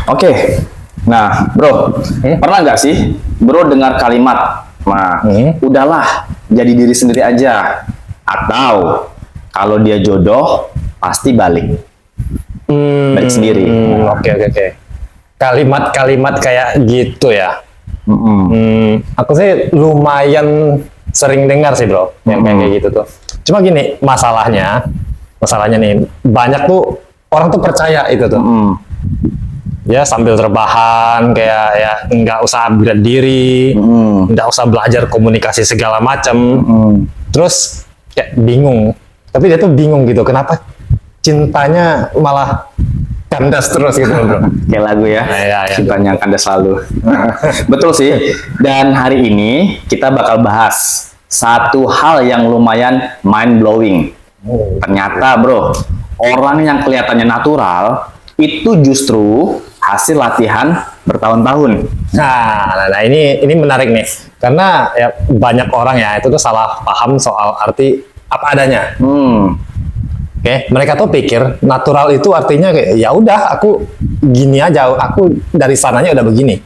Oke. Nah, bro, pernah nggak sih bro dengar kalimat, nah, udahlah, jadi diri sendiri aja. Atau, kalau dia jodoh, pasti balik. Balik sendiri. Oke. Kalimat-kalimat kayak gitu ya. Aku sih lumayan sering dengar sih bro, yang kayak gitu tuh. Cuma gini, masalahnya nih, banyak tuh orang tuh percaya itu tuh. Ya sambil rebahan, kayak ya nggak usah upgrade diri, nggak usah belajar komunikasi segala macam. Terus kayak bingung, tapi dia tuh bingung gitu, kenapa cintanya malah kandas terus gitu bro. Kayak lagu ya, cintanya kandas selalu. Betul sih. Dan hari ini kita bakal bahas satu hal yang lumayan mind blowing. Ternyata bro, orang yang kelihatannya natural itu justru hasil latihan bertahun-tahun. Nah, ini menarik nih, karena ya banyak orang ya itu tuh salah paham soal arti apa adanya. Oke, mereka tuh pikir natural itu artinya kayak ya udah aku gini aja, aku dari sananya udah begini.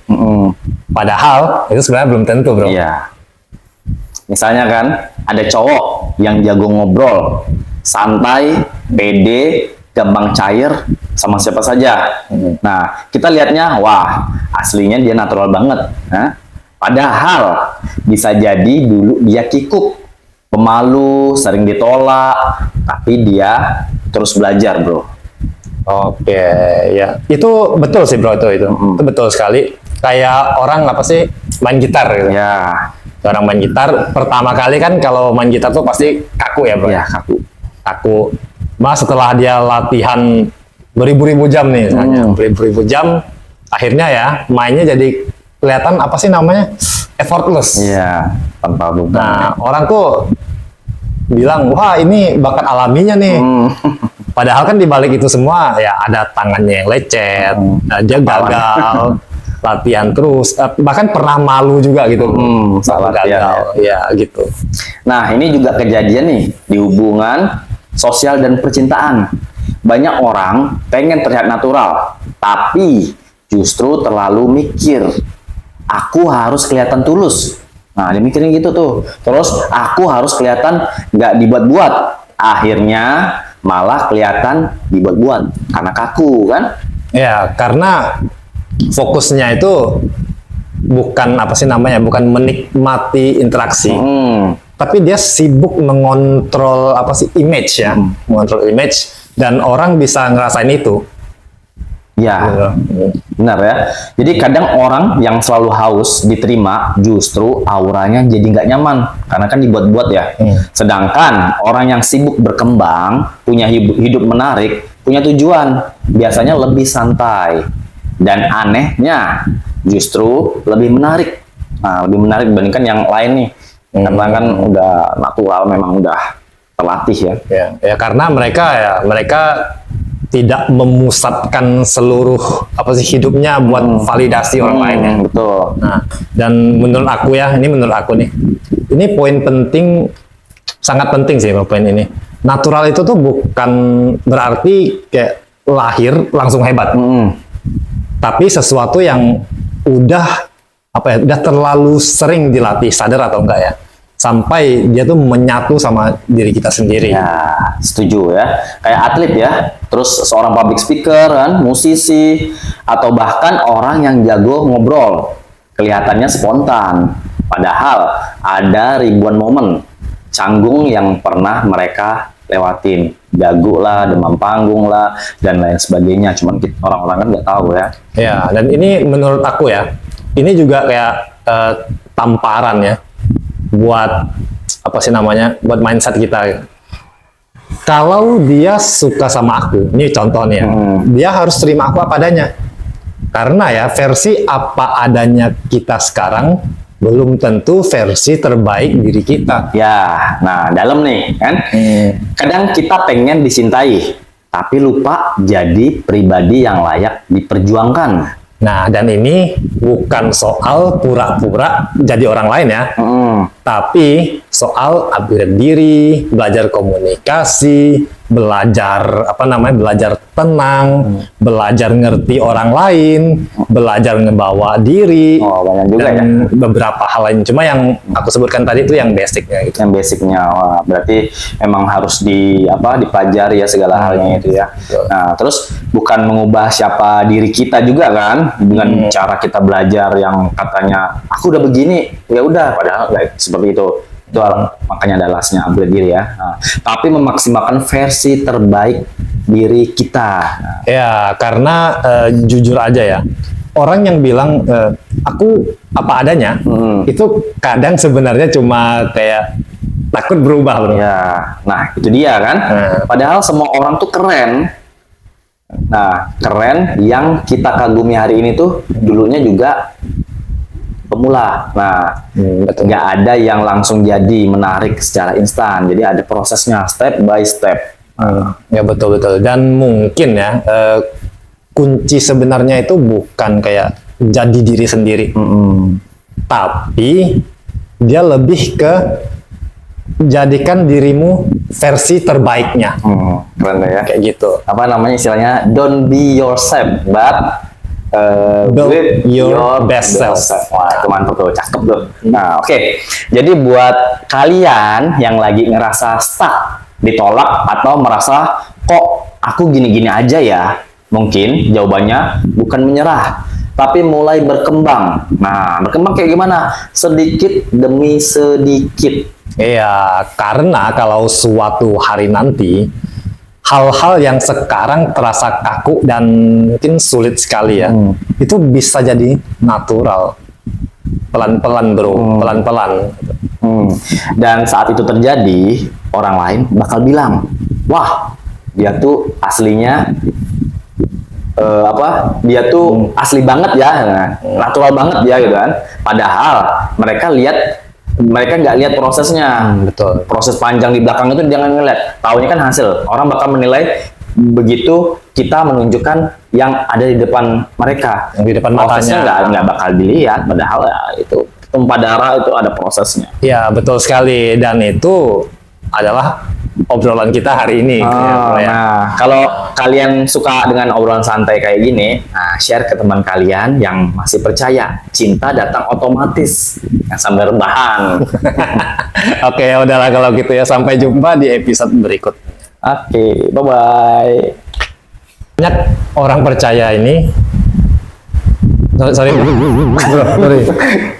Padahal itu sebenarnya belum tentu bro. Iya. Misalnya kan ada cowok yang jago ngobrol, santai, pede, gampang cair sama siapa saja. Nah, kita lihatnya, wah, aslinya dia natural banget. Padahal bisa jadi dulu dia kikuk, pemalu, sering ditolak, tapi dia terus belajar, bro. Oke, ya itu betul sih bro, itu betul sekali. Kayak orang apa sih main gitar gitu. Ya. Orang main gitar pertama kali kan kalau main gitar tuh pasti kaku ya bro. Ya, kaku. Mas setelah dia latihan beribu-ribu jam nih, beribu-ribu jam, akhirnya ya mainnya jadi kelihatan apa sih namanya effortless. Iya, tanpa beban. Nah, orang tuh bilang, wah ini bakat alaminya nih. Padahal kan dibalik itu semua ya ada tangannya yang lecet, dia gagal, latihan terus, bahkan pernah malu juga gitu. Salah gagal, ya gitu. Nah, ini juga kejadian nih di hubungan sosial dan percintaan. Banyak orang pengen terlihat natural, tapi justru terlalu mikir, aku harus kelihatan tulus. Nah, dia mikirin gitu tuh. Terus, aku harus kelihatan nggak dibuat-buat. Akhirnya, malah kelihatan dibuat-buat. Karena kaku, kan? Ya, karena fokusnya itu bukan apa sih namanya, bukan menikmati interaksi. Tapi dia sibuk mengontrol apa sih image ya, mengontrol image, dan orang bisa ngerasain itu. Ya, benar ya. Jadi kadang orang yang selalu haus diterima justru auranya jadi nggak nyaman karena kan dibuat-buat ya. Sedangkan orang yang sibuk berkembang, punya hidup menarik, punya tujuan, biasanya lebih santai dan anehnya justru lebih menarik. Nah, lebih menarik dibandingkan yang lain nih. Karena kan udah natural, memang udah terlatih ya. Ya karena mereka tidak memusatkan seluruh apa sih hidupnya buat validasi orang lain ya. Betul. Nah, dan menurut aku ya, ini menurut aku nih, ini poin penting, sangat penting sih poin ini. Natural itu tuh bukan berarti kayak lahir langsung hebat, tapi sesuatu yang udah udah terlalu sering dilatih, sadar atau enggak ya, sampai dia tuh menyatu sama diri kita sendiri. Ya, setuju ya. Kayak atlet ya, terus seorang public speaker kan, musisi, atau bahkan orang yang jago ngobrol. Kelihatannya spontan, padahal ada ribuan momen canggung yang pernah mereka lewatin. Jago lah, demam panggung lah, dan lain sebagainya. Cuman orang-orang kan nggak tahu ya. Ya, dan ini menurut aku ya, ini juga kayak tamparan ya buat apa sih namanya, buat mindset kita. Kalau dia suka sama aku, ini contohnya, dia harus terima aku apa adanya. Karena ya versi apa adanya kita sekarang belum tentu versi terbaik diri kita. Ya, nah dalam nih kan, kadang kita pengen dicintai, tapi lupa jadi pribadi yang layak diperjuangkan. Nah, dan ini bukan soal pura-pura jadi orang lain ya, tapi soal upgrade diri, belajar komunikasi, belajar belajar tenang, belajar ngerti orang lain, belajar ngebawa diri, Oh, banyak juga ya. dan beberapa hal lain. Cuma yang aku sebutkan tadi itu yang basicnya gitu. Yang basicnya, wah, berarti memang harus dipelajari ya segala halnya itu ya. Betul. Nah, terus bukan mengubah siapa diri kita juga kan dengan cara kita belajar yang katanya aku udah begini, ya udah, padahal nggak seperti itu. Itu makanya ada alasnya upgrade diri ya. Nah, tapi memaksimalkan versi terbaik diri kita. Nah, Ya, karena jujur aja ya, orang yang bilang aku apa adanya, itu kadang sebenarnya cuma kayak takut berubah, bro. ya, nah itu dia kan. Padahal semua orang tuh keren. Nah, keren yang kita kagumi hari ini tuh dulunya juga pemula. Nah, Betul. nggak ada yang langsung jadi menarik secara instan. Jadi ada prosesnya step by step. Ya betul-betul. Dan mungkin ya kunci sebenarnya itu bukan kayak jadi diri sendiri, tapi dia lebih ke jadikan dirimu versi terbaiknya, Keren ya. kayak gitu. Apa namanya istilahnya? Don't be yourself, but Build build your best self. Wah, itu mantap tuh, cakep tuh. Nah, oke. Jadi buat kalian yang lagi ngerasa stuck, ditolak atau merasa kok aku gini-gini aja ya, mungkin jawabannya bukan menyerah, tapi mulai berkembang. Nah, berkembang kayak gimana? Sedikit demi sedikit. Iya, karena kalau suatu hari nanti hal-hal yang sekarang terasa kaku dan mungkin sulit sekali ya, itu bisa jadi natural. Pelan-pelan, bro, pelan-pelan. Dan saat itu terjadi, orang lain bakal bilang, wah, dia tuh aslinya dia tuh asli banget ya, natural banget ya gitu kan. Padahal mereka nggak lihat prosesnya. Betul. Proses panjang di belakang itu jangan ngeliat, taunya kan hasil. Orang bakal menilai begitu kita menunjukkan yang ada di depan mereka. Yang di depan Prosesnya matanya. nggak bakal dilihat, padahal ya itu tumpah darah itu ada prosesnya. Ya, betul sekali. Dan itu adalah obrolan kita hari ini. Oh, ya. nah, kalau kalian suka dengan obrolan santai kayak gini, nah, share ke teman kalian yang masih percaya cinta datang otomatis, yang sambil rebahan. Oke, ya udahlah kalau gitu ya. Sampai jumpa di episode berikut. Oke, bye-bye. Banyak orang percaya ini. Sorry. Bro, sorry.